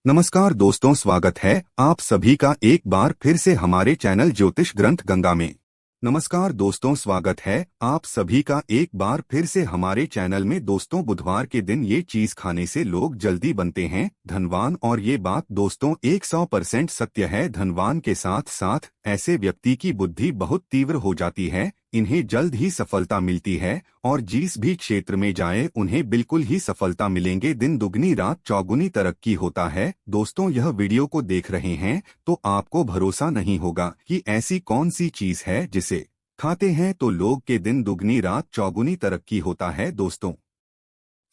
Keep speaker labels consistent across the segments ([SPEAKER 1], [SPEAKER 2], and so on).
[SPEAKER 1] नमस्कार दोस्तों, स्वागत है आप सभी का एक बार फिर से हमारे चैनल ज्योतिष ग्रंथ गंगा में। नमस्कार दोस्तों, स्वागत है आप सभी का एक बार फिर से हमारे चैनल में। दोस्तों, बुधवार के दिन ये चीज खाने से लोग जल्दी बनते हैं धनवान, और ये बात दोस्तों 100% सत्य है। धनवान के साथ साथ ऐसे व्यक्ति की बुद्धि बहुत तीव्र हो जाती है, इन्हें जल्द ही सफलता मिलती है और जिस भी क्षेत्र में जाए उन्हें बिल्कुल ही सफलता मिलेंगे। दिन दुगनी रात चौगुनी तरक्की होता है। दोस्तों, यह वीडियो को देख रहे हैं तो आपको भरोसा नहीं होगा कि ऐसी कौन सी चीज है जिसे खाते हैं तो लोग के दिन दुगनी रात चौगुनी तरक्की होता है। दोस्तों,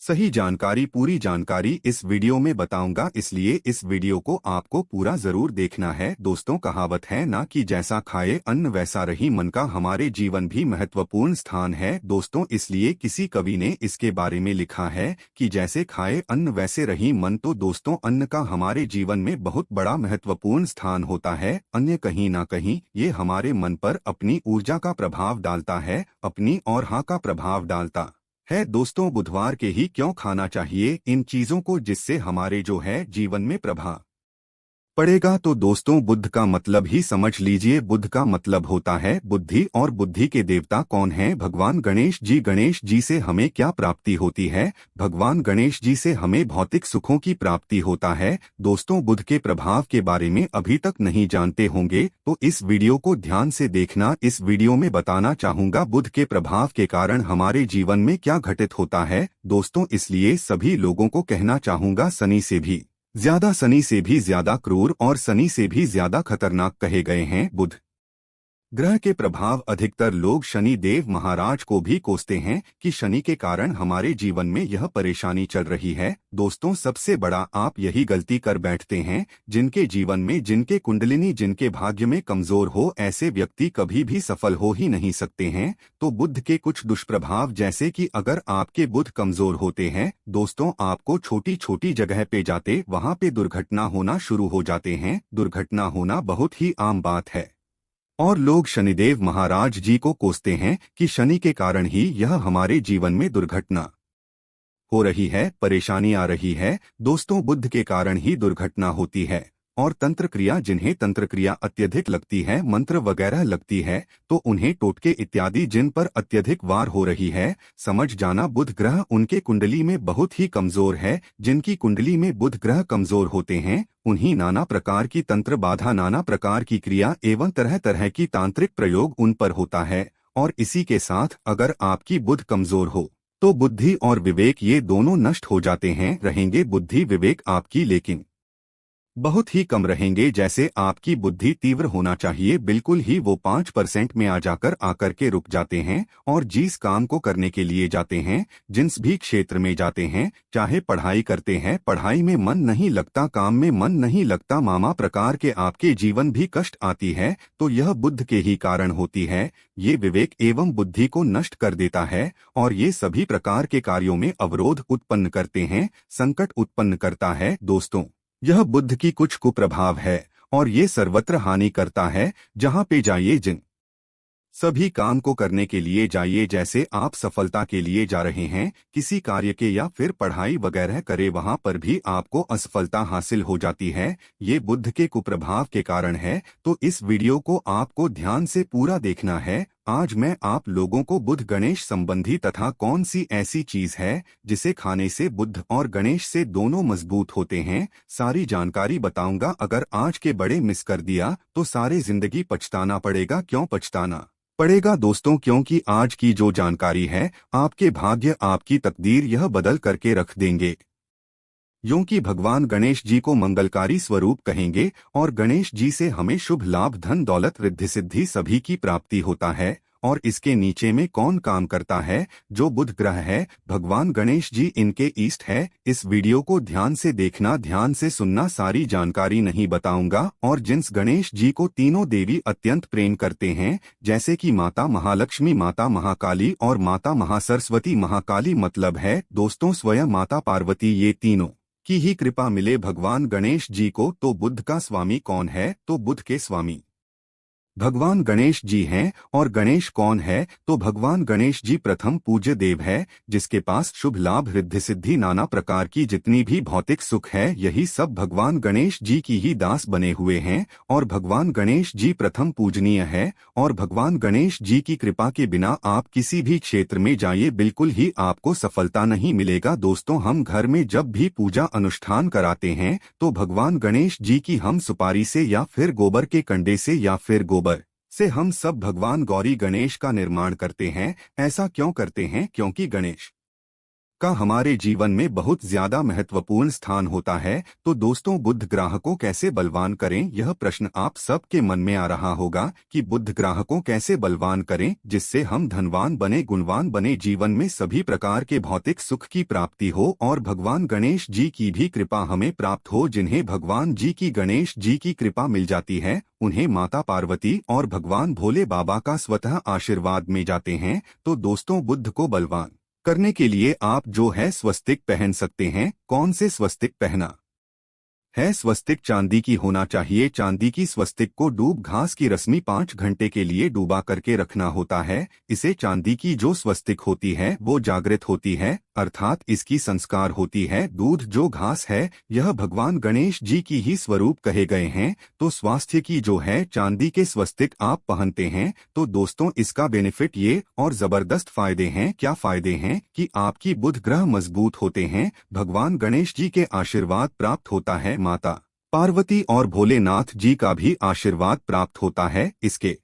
[SPEAKER 1] सही जानकारी, पूरी जानकारी इस वीडियो में बताऊंगा, इसलिए इस वीडियो को आपको पूरा जरूर देखना है। दोस्तों, कहावत है ना कि जैसा खाए अन्न वैसा रही मन का, हमारे जीवन भी महत्वपूर्ण स्थान है। दोस्तों, इसलिए किसी कवि ने इसके बारे में लिखा है कि जैसे खाए अन्न वैसे रही मन। तो दोस्तों, अन्न का हमारे जीवन में बहुत बड़ा महत्वपूर्ण स्थान होता है। अन्य कहीं ना कहीं ये हमारे मन पर अपनी ऊर्जा का प्रभाव डालता है, अपनी और हाँ का प्रभाव डालता है। दोस्तों, बुधवार के ही क्यों खाना चाहिए इन चीजों को, जिससे हमारे जो है जीवन में प्रभाव पड़ेगा। तो दोस्तों, बुध का मतलब ही समझ लीजिए। बुध का मतलब होता है बुद्धि, और बुद्धि के देवता कौन हैं? भगवान गणेश जी। गणेश जी से हमें क्या प्राप्ति होती है? भगवान गणेश जी से हमें भौतिक सुखों की प्राप्ति होता है। दोस्तों, बुध के प्रभाव के बारे में अभी तक नहीं जानते होंगे तो इस वीडियो को ध्यान से देखना। इस वीडियो में बताना चाहूंगा बुध के प्रभाव के कारण हमारे जीवन में क्या घटित होता है। दोस्तों, इसलिए सभी लोगों को कहना चाहूंगा, शनि से भी ज्यादा, शनि से भी ज्यादा क्रूर और शनि से भी ज्यादा खतरनाक कहे गए हैं बुध ग्रह के प्रभाव। अधिकतर लोग शनि देव महाराज को भी कोसते हैं कि शनि के कारण हमारे जीवन में यह परेशानी चल रही है। दोस्तों, सबसे बड़ा आप यही गलती कर बैठते हैं। जिनके जीवन में, जिनके कुंडलिनी, जिनके भाग्य में कमजोर हो, ऐसे व्यक्ति कभी भी सफल हो ही नहीं सकते हैं। तो बुध के कुछ दुष्प्रभाव, जैसे कि अगर आपके बुध कमजोर होते हैं दोस्तों, आपको छोटी छोटी जगह पे जाते वहां पे दुर्घटना होना शुरू हो जाते हैं। दुर्घटना होना बहुत ही आम बात है और लोग शनिदेव महाराज जी को कोसते हैं कि शनि के कारण ही यह हमारे जीवन में दुर्घटना हो रही है, परेशानी आ रही है। दोस्तों, बुध के कारण ही दुर्घटना होती है। और तंत्र क्रिया, जिन्हें तंत्र क्रिया अत्यधिक लगती है, मंत्र वगैरह लगती है, तो उन्हें टोटके इत्यादि जिन पर अत्यधिक वार हो रही है, समझ जाना बुध ग्रह उनके कुंडली में बहुत ही कमजोर है। जिनकी कुंडली में बुध ग्रह कमजोर होते हैं उन्हीं नाना प्रकार की तंत्र बाधा, नाना प्रकार की क्रिया एवं तरह तरह की तांत्रिक प्रयोग उन पर होता है। और इसी के साथ अगर आपकी बुध कमजोर हो तो बुद्धि और विवेक ये दोनों नष्ट हो जाते हैं। रहेंगे बुद्धि विवेक आपकी, लेकिन बहुत ही कम रहेंगे। जैसे आपकी बुद्धि तीव्र होना चाहिए, बिल्कुल ही वो 5% में आकर के रुक जाते हैं। और जिस काम को करने के लिए जाते हैं, जिस भी क्षेत्र में जाते हैं, चाहे पढ़ाई करते हैं, पढ़ाई में मन नहीं लगता, काम में मन नहीं लगता, मामा प्रकार के आपके जीवन भी कष्ट आती है, तो यह बुध के ही कारण होती है। ये विवेक एवं बुद्धि को नष्ट कर देता है और ये सभी प्रकार के कार्यों में अवरोध उत्पन्न करते हैं, संकट उत्पन्न करता है। दोस्तों, यह बुध की कुछ कुप्रभाव है और ये सर्वत्र हानि करता है। जहां पे जाइए, जिन सभी काम को करने के लिए जाइए, जैसे आप सफलता के लिए जा रहे हैं किसी कार्य के या फिर पढ़ाई वगैरह करे, वहां पर भी आपको असफलता हासिल हो जाती है। ये बुध के कुप्रभाव के कारण है। तो इस वीडियो को आपको ध्यान से पूरा देखना है। आज मैं आप लोगों को बुध गणेश संबंधी तथा कौन सी ऐसी चीज है जिसे खाने से बुध और गणेश से दोनों मजबूत होते हैं, सारी जानकारी बताऊंगा। अगर आज के बड़े मिस कर दिया तो सारे जिंदगी पछताना पड़ेगा। क्यों पछताना पड़ेगा दोस्तों? क्योंकि आज की जो जानकारी है आपके भाग्य, आपकी तकदीर यह बदल करके रख देंगे। यूं कि भगवान गणेश जी को मंगलकारी स्वरूप कहेंगे और गणेश जी से हमें शुभ लाभ, धन दौलत, रिद्धि सिद्धि सभी की प्राप्ति होता है। और इसके नीचे में कौन काम करता है? जो बुध ग्रह है, भगवान गणेश जी इनके ईष्ट है। इस वीडियो को ध्यान से देखना, ध्यान से सुनना, सारी जानकारी नहीं बताऊंगा। और जिस गणेश जी को तीनों देवी अत्यंत प्रेम करते हैं, जैसे कि माता महालक्ष्मी, माता महाकाली और माता महासरस्वती। महाकाली मतलब है दोस्तों स्वयं माता पार्वती, ये तीनों की ही कृपा मिले भगवान गणेश जी को। तो बुध का स्वामी कौन है? तो बुध के स्वामी भगवान गणेश जी हैं। और गणेश कौन है? तो भगवान गणेश जी प्रथम पूज्य देव है, जिसके पास शुभ लाभ रिद्धि सिद्धि नाना प्रकार की जितनी भी भौतिक सुख है, यही सब भगवान गणेश जी की ही दास बने हुए हैं। और भगवान गणेश जी प्रथम पूजनीय है। और भगवान गणेश जी की कृपा के बिना आप किसी भी क्षेत्र में जाइए, बिल्कुल ही आपको सफलता नहीं मिलेगा। दोस्तों, हम घर में जब भी पूजा अनुष्ठान कराते हैं तो भगवान गणेश जी की हम सुपारी से या फिर गोबर के कंडे से या फिर गोबर से हम सब भगवान गौरी गणेश का निर्माण करते हैं। ऐसा क्यों करते हैं? क्योंकि गणेश का हमारे जीवन में बहुत ज्यादा महत्वपूर्ण स्थान होता है। तो दोस्तों, बुध ग्रह को कैसे बलवान करें, यह प्रश्न आप सबके मन में आ रहा होगा कि बुध ग्रह को कैसे बलवान करें जिससे हम धनवान बने, गुणवान बने, जीवन में सभी प्रकार के भौतिक सुख की प्राप्ति हो और भगवान गणेश जी की भी कृपा हमें प्राप्त हो। जिन्हें भगवान जी की गणेश जी की कृपा मिल जाती है, उन्हें माता पार्वती और भगवान भोले बाबा का स्वतः आशीर्वाद मिल जाते हैं। तो दोस्तों, बुध को बलवान करने के लिए आप जो है स्वस्तिक पहन सकते हैं। कौन से स्वस्तिक पहना है? स्वस्तिक चांदी की होना चाहिए। चांदी की स्वस्तिक को डूब घास की रस्मी 5 घंटे के लिए डूबा करके रखना होता है। इसे चांदी की जो स्वस्तिक होती है वो जागृत होती है, अर्थात इसकी संस्कार होती है। दूध जो घास है, यह भगवान गणेश जी की ही स्वरूप कहे गए हैं। तो स्वास्थ्य की जो है चांदी के स्वस्तिक आप पहनते हैं तो दोस्तों, इसका बेनिफिट ये और जबरदस्त फायदे हैं। क्या फायदे हैं? कि आपकी बुध ग्रह मजबूत होते हैं, भगवान गणेश जी के आशीर्वाद प्राप्त होता है, माता पार्वती और भोलेनाथ जी का भी आशीर्वाद प्राप्त होता है। इसके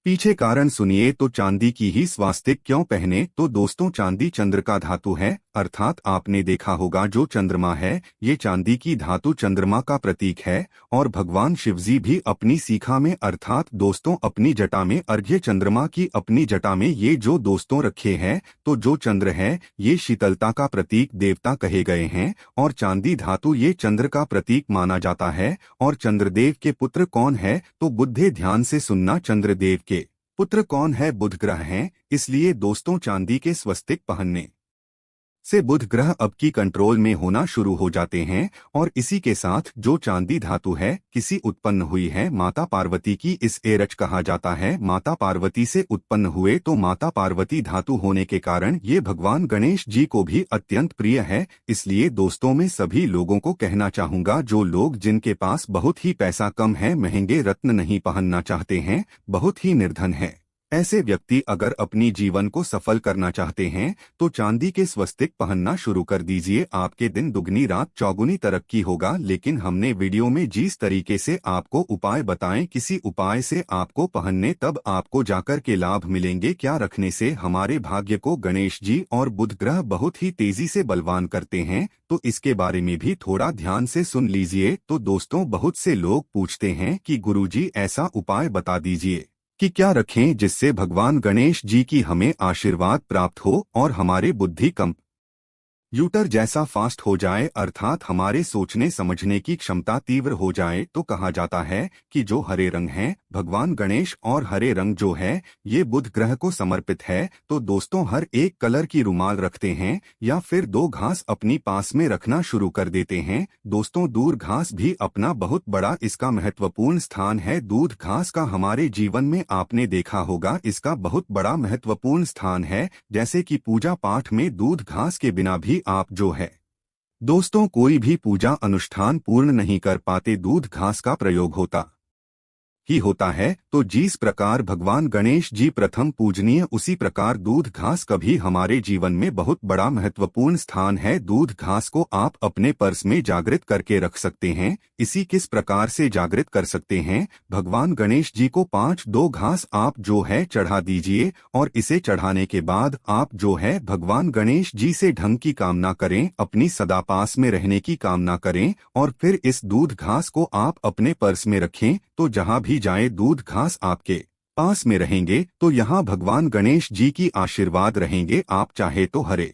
[SPEAKER 1] पीछे कारण सुनिए। तो चांदी की ही स्वास्तिक क्यों पहने? तो दोस्तों, चांदी चंद्र का धातु है, अर्थात आपने देखा होगा जो चंद्रमा है, ये चांदी की धातु चंद्रमा का प्रतीक है। और भगवान शिवजी भी अपनी सीखा में, अर्थात दोस्तों अपनी जटा में, अर्घ्य चंद्रमा की अपनी जटा में ये जो दोस्तों रखे हैं, तो जो चंद्र है ये शीतलता का प्रतीक देवता कहे गए हैं। और चांदी धातु ये चंद्र का प्रतीक माना जाता है। और चंद्रदेव के पुत्र कौन है? तो बुद्धे ध्यान से सुनना, चंद्रदेव के पुत्र कौन है? बुध ग्रह हैं। इसलिए दोस्तों, चांदी के स्वस्तिक पहनने से बुध ग्रह अब की कंट्रोल में होना शुरू हो जाते हैं। और इसी के साथ जो चांदी धातु है किसी उत्पन्न हुई है, माता पार्वती की इस एरच कहा जाता है, माता पार्वती से उत्पन्न हुए, तो माता पार्वती धातु होने के कारण ये भगवान गणेश जी को भी अत्यंत प्रिय है। इसलिए दोस्तों, मैं सभी लोगों को कहना चाहूंगा, जो लोग जिनके पास बहुत ही पैसा कम है, महंगे रत्न नहीं पहनना चाहते हैं, बहुत ही निर्धन है, ऐसे व्यक्ति अगर अपनी जीवन को सफल करना चाहते हैं तो चांदी के स्वस्तिक पहनना शुरू कर दीजिए। आपके दिन दुगनी रात चौगुनी तरक्की होगा। लेकिन हमने वीडियो में जिस तरीके से आपको उपाय बताएं, किसी उपाय से आपको पहनने तब आपको जाकर के लाभ मिलेंगे। क्या रखने से हमारे भाग्य को गणेश जी और बुध ग्रह बहुत ही तेजी से बलवान करते हैं, तो इसके बारे में भी थोड़ा ध्यान से सुन लीजिए। तो दोस्तों, बहुत से लोग पूछते हैं कि गुरुजी ऐसा उपाय बता दीजिए कि क्या रखें जिससे भगवान गणेश जी की हमें आशीर्वाद प्राप्त हो और हमारे बुद्धि कंप्यूटर जैसा फास्ट हो जाए, अर्थात हमारे सोचने समझने की क्षमता तीव्र हो जाए। तो कहा जाता है कि जो हरे रंग हैं, भगवान गणेश और हरे रंग जो है ये बुध ग्रह को समर्पित है। तो दोस्तों, हर एक कलर की रुमाल रखते हैं या फिर 2 घास अपनी पास में रखना शुरू कर देते हैं। दोस्तों, दूध घास भी अपना बहुत बड़ा इसका महत्वपूर्ण स्थान है। दूध घास का हमारे जीवन में आपने देखा होगा इसका बहुत बड़ा महत्वपूर्ण स्थान है। जैसे कि पूजा पाठ में दूध घास के बिना भी आप जो है दोस्तों कोई भी पूजा अनुष्ठान पूर्ण नहीं कर पाते, दूध घास का प्रयोग होता ही होता है। तो जिस प्रकार भगवान गणेश जी प्रथम पूजनीय, उसी प्रकार दूध घास का भी हमारे जीवन में बहुत बड़ा महत्वपूर्ण स्थान है। दूध घास को आप अपने पर्स में जागृत करके रख सकते हैं। इसी किस प्रकार से जागृत कर सकते हैं? भगवान गणेश जी को 5 घास आप जो है चढ़ा दीजिए और इसे चढ़ाने के बाद आप जो है भगवान गणेश जी से ढंग की कामना करें, अपनी सदा पास में रहने की कामना करें और फिर इस दूध घास को आप अपने पर्स में रखें। तो जहां भी जाए दूध घास आपके पास में रहेंगे तो यहाँ भगवान गणेश जी की आशीर्वाद रहेंगे। आप चाहे तो हरे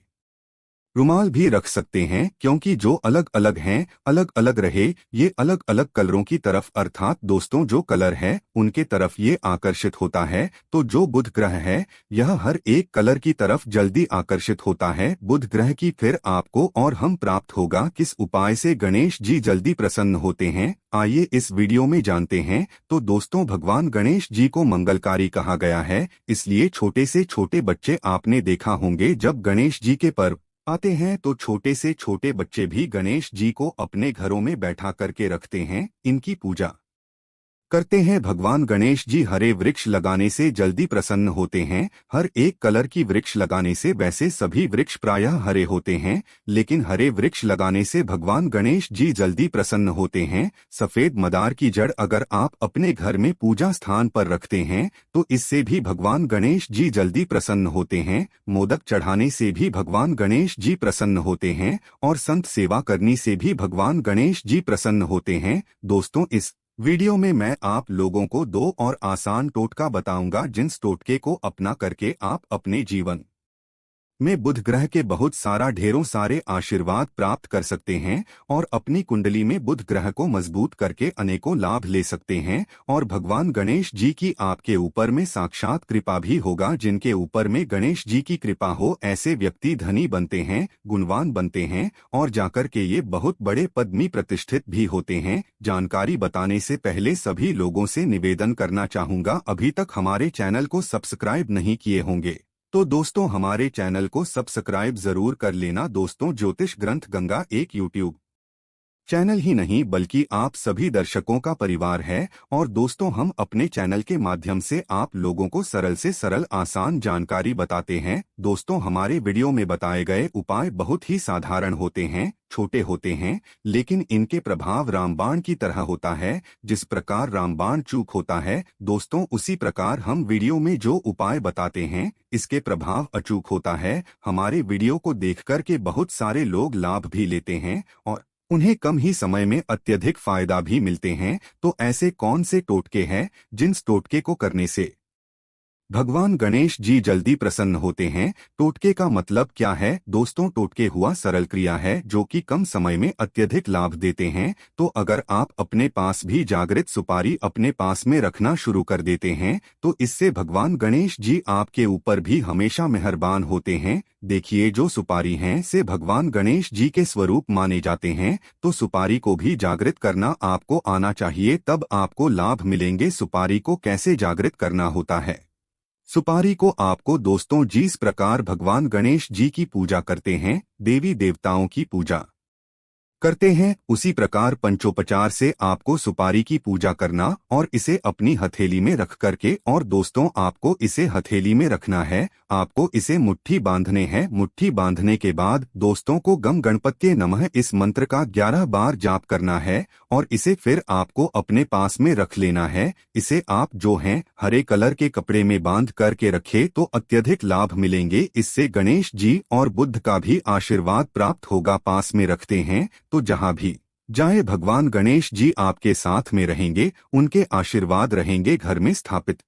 [SPEAKER 1] रुमाल भी रख सकते हैं, क्योंकि जो अलग अलग हैं अलग अलग रहे, ये अलग अलग कलरों की तरफ, अर्थात दोस्तों जो कलर है उनके तरफ ये आकर्षित होता है। तो जो बुध ग्रह है यह हर एक कलर की तरफ जल्दी आकर्षित होता है बुध ग्रह की। फिर आपको और हम प्राप्त होगा किस उपाय से गणेश जी जल्दी प्रसन्न होते हैं, आइए इस वीडियो में जानते हैं। तो दोस्तों, भगवान गणेश जी को मंगलकारी कहा गया है, इसलिए छोटे से छोटे बच्चे आपने देखा होंगे जब गणेश जी के पर्व आते हैं तो छोटे से छोटे बच्चे भी गणेश जी को अपने घरों में बैठा करके रखते हैं, इनकी पूजा करते हैं। भगवान गणेश जी हरे वृक्ष लगाने से जल्दी प्रसन्न होते हैं। हर एक कलर की वृक्ष लगाने से, वैसे सभी वृक्ष प्रायः हरे होते हैं, लेकिन हरे वृक्ष लगाने से भगवान गणेश जी जल्दी प्रसन्न होते हैं। सफेद मदार की जड़ अगर आप अपने घर में पूजा स्थान पर रखते हैं तो इससे भी भगवान गणेश जी जल्दी प्रसन्न होते हैं। मोदक चढ़ाने से भी भगवान गणेश जी प्रसन्न होते हैं और संत सेवा करने से भी भगवान गणेश जी प्रसन्न होते हैं। दोस्तों, इस वीडियो में मैं आप लोगों को 2 और आसान टोटका बताऊंगा, जिस टोटके को अपना करके आप अपने जीवन में बुध ग्रह के बहुत सारा ढेरों सारे आशीर्वाद प्राप्त कर सकते हैं और अपनी कुंडली में बुध ग्रह को मजबूत करके अनेकों लाभ ले सकते हैं। और भगवान गणेश जी की आपके ऊपर में साक्षात कृपा भी होगा। जिनके ऊपर में गणेश जी की कृपा हो, ऐसे व्यक्ति धनी बनते हैं, गुणवान बनते हैं और जाकर के ये बहुत बड़े पद में प्रतिष्ठित भी होते हैं। जानकारी बताने से पहले सभी लोगों से निवेदन करना चाहूंगा, अभी तक हमारे चैनल को सब्सक्राइब नहीं किए होंगे तो दोस्तों हमारे चैनल को सब्सक्राइब जरूर कर लेना। दोस्तों, ज्योतिष ग्रंथ गंगा एक यूट्यूब चैनल ही नहीं बल्कि आप सभी दर्शकों का परिवार है। और दोस्तों, हम अपने चैनल के माध्यम से आप लोगों को सरल से सरल आसान जानकारी बताते हैं। दोस्तों, हमारे वीडियो में बताए गए उपाय बहुत ही साधारण होते हैं, छोटे होते हैं, लेकिन इनके प्रभाव रामबाण की तरह होता है। जिस प्रकार रामबाण चूक होता है दोस्तों, उसी प्रकार हम वीडियो में जो उपाय बताते हैं इसके प्रभाव अचूक होता है। हमारे वीडियो को देखकर के बहुत सारे लोग लाभ भी लेते हैं और उन्हें कम ही समय में अत्यधिक फायदा भी मिलते हैं। तो ऐसे कौन से टोटके हैं जिन टोटके को करने से भगवान गणेश जी जल्दी प्रसन्न होते हैं? टोटके का मतलब क्या है दोस्तों? टोटके हुआ सरल क्रिया है जो कि कम समय में अत्यधिक लाभ देते हैं। तो अगर आप अपने पास भी जागृत सुपारी अपने पास में रखना शुरू कर देते हैं तो इससे भगवान गणेश जी आपके ऊपर भी हमेशा मेहरबान होते हैं। देखिए, जो सुपारी हैं से भगवान गणेश जी के स्वरूप माने जाते हैं, तो सुपारी को भी जागृत करना आपको आना चाहिए, तब आपको लाभ मिलेंगे। सुपारी को कैसे जागृत करना होता है? सुपारी को आपको दोस्तों जिस प्रकार भगवान गणेश जी की पूजा करते हैं, देवी देवताओं की पूजा करते हैं, उसी प्रकार पंचोपचार से आपको सुपारी की पूजा करना और इसे अपनी हथेली में रख करके, और दोस्तों आपको इसे हथेली में रखना है, आपको इसे मुट्ठी बांधने हैं। मुट्ठी बांधने के बाद दोस्तों को गम गणपत्ये नमः इस मंत्र का 11 बार जाप करना है और इसे फिर आपको अपने पास में रख लेना है। इसे आप जो हैं हरे कलर के कपड़े में बांध करके रखे तो अत्यधिक लाभ मिलेंगे। इससे गणेश जी और बुद्ध का भी आशीर्वाद प्राप्त होगा। पास में रखते हैं तो जहां भी जाए भगवान गणेश जी आपके साथ में रहेंगे, उनके आशीर्वाद रहेंगे। घर में स्थापित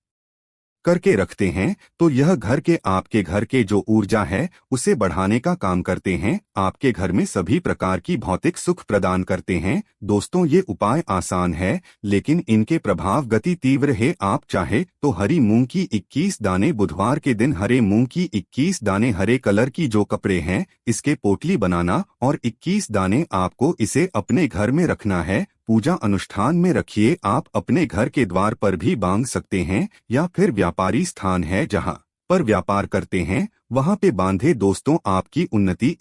[SPEAKER 1] करके रखते हैं तो यह घर के आपके घर के जो ऊर्जा है उसे बढ़ाने का काम करते हैं, आपके घर में सभी प्रकार की भौतिक सुख प्रदान करते हैं। दोस्तों, ये उपाय आसान है लेकिन इनके प्रभाव गति तीव्र है। आप चाहे तो हरी मूंग की 21 दाने, बुधवार के दिन हरे मूंग की 21 दाने, हरे कलर की जो कपड़े हैं इसके पोटली बनाना और 21 दाने आपको इसे अपने घर में रखना है। पूजा अनुष्ठान में रखिए, आप अपने घर के द्वार पर भी बांध सकते हैं या फिर व्यापारी स्थान है जहां पर व्यापार करते हैं वहां पे बांधे। दोस्तों, आपकी उन्नति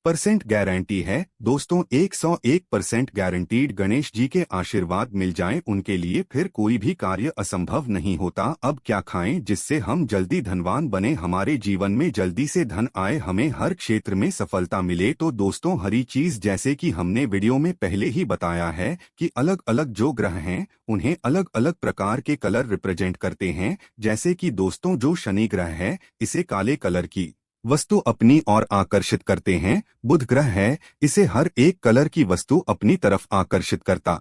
[SPEAKER 1] 101% गारंटी है। दोस्तों, 101% गारंटीड। गणेश जी के आशीर्वाद मिल जाएं उनके लिए फिर कोई भी कार्य असंभव नहीं होता। अब क्या खाएं जिससे हम जल्दी धनवान बने, हमारे जीवन में जल्दी से धन आए, हमें हर क्षेत्र में सफलता मिले? तो दोस्तों, हरी चीज, जैसे कि हमने वीडियो में पहले ही बताया है कि अलग अलग जो ग्रह हैं उन्हें अलग अलग प्रकार के कलर रिप्रेजेंट करते हैं। जैसे कि दोस्तों, जो शनि ग्रह है इसे काले कलर की वस्तु अपनी ओर आकर्षित करते हैं। बुध ग्रह है, इसे हर एक कलर की वस्तु अपनी तरफ आकर्षित करता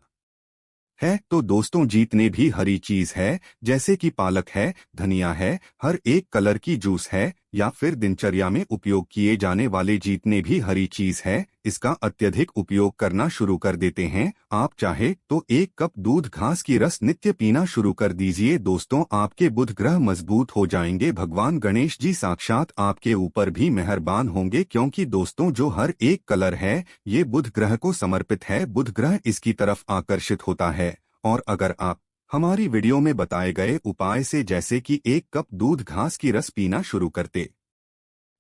[SPEAKER 1] है। तो दोस्तों, जितने भी हरी चीज है जैसे कि पालक है, धनिया है, हर एक कलर की जूस है, या फिर दिनचर्या में उपयोग किए जाने वाले जितने भी हरी चीज है इसका अत्यधिक उपयोग करना शुरू कर देते हैं। आप चाहे तो 1 कप दूध घास की रस नित्य पीना शुरू कर दीजिए। दोस्तों, आपके बुध ग्रह मजबूत हो जाएंगे। भगवान गणेश जी साक्षात आपके ऊपर भी मेहरबान होंगे, क्योंकि दोस्तों जो हर एक कलर है ये बुध ग्रह को समर्पित है। बुध ग्रह इसकी तरफ आकर्षित होता है। और अगर आप हमारी वीडियो में बताए गए उपाय से जैसे कि 1 कप दूध घास की रस पीना शुरू करते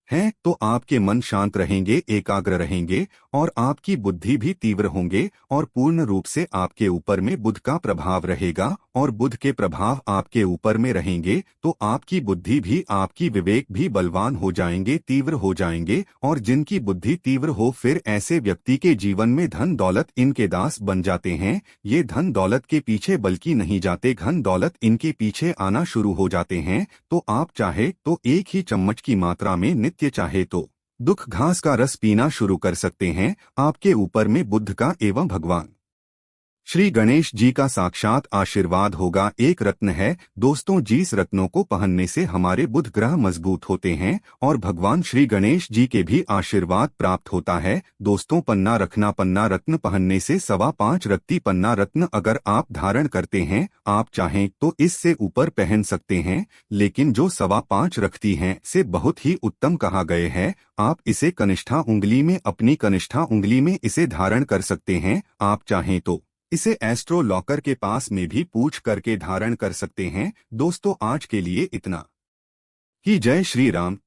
[SPEAKER 1] हैं तो आपके मन शांत रहेंगे, एकाग्र रहेंगे और आपकी बुद्धि भी तीव्र होंगे और पूर्ण रूप से आपके ऊपर में बुध का प्रभाव रहेगा। और बुध के प्रभाव आपके ऊपर में रहेंगे तो आपकी बुद्धि भी, आपकी विवेक भी बलवान हो जाएंगे, तीव्र हो जाएंगे। और जिनकी बुद्धि तीव्र हो फिर ऐसे व्यक्ति के जीवन में धन दौलत इनके दास बन जाते हैं। ये धन दौलत के पीछे बल्कि नहीं जाते, धन दौलत इनके पीछे आना शुरू हो जाते हैं। तो आप चाहे तो 1 ही चम्मच की मात्रा में नित्य चाहे तो दुख घास का रस पीना शुरू कर सकते हैं। आपके ऊपर में बुध का एवं भगवान श्री गणेश जी का साक्षात आशीर्वाद होगा। एक रत्न है दोस्तों, जिस रत्नों को पहनने से हमारे बुध ग्रह मजबूत होते हैं और भगवान श्री गणेश जी के भी आशीर्वाद प्राप्त होता है। दोस्तों, पन्ना रखना, पन्ना रत्न पहनने से 5.25 रत्ती पन्ना रत्न अगर आप धारण करते हैं, आप चाहें तो इससे ऊपर पहन सकते हैं, लेकिन जो 5.25 रखती हैं से बहुत ही उत्तम कहा गए है। आप इसे कनिष्ठा उंगली में, अपनी कनिष्ठा उंगली में इसे धारण कर सकते हैं। आप चाहें तो इसे एस्ट्रो लॉकर के पास में भी पूछ करके धारण कर सकते हैं। दोस्तों, आज के लिए इतना ही। जय श्री राम।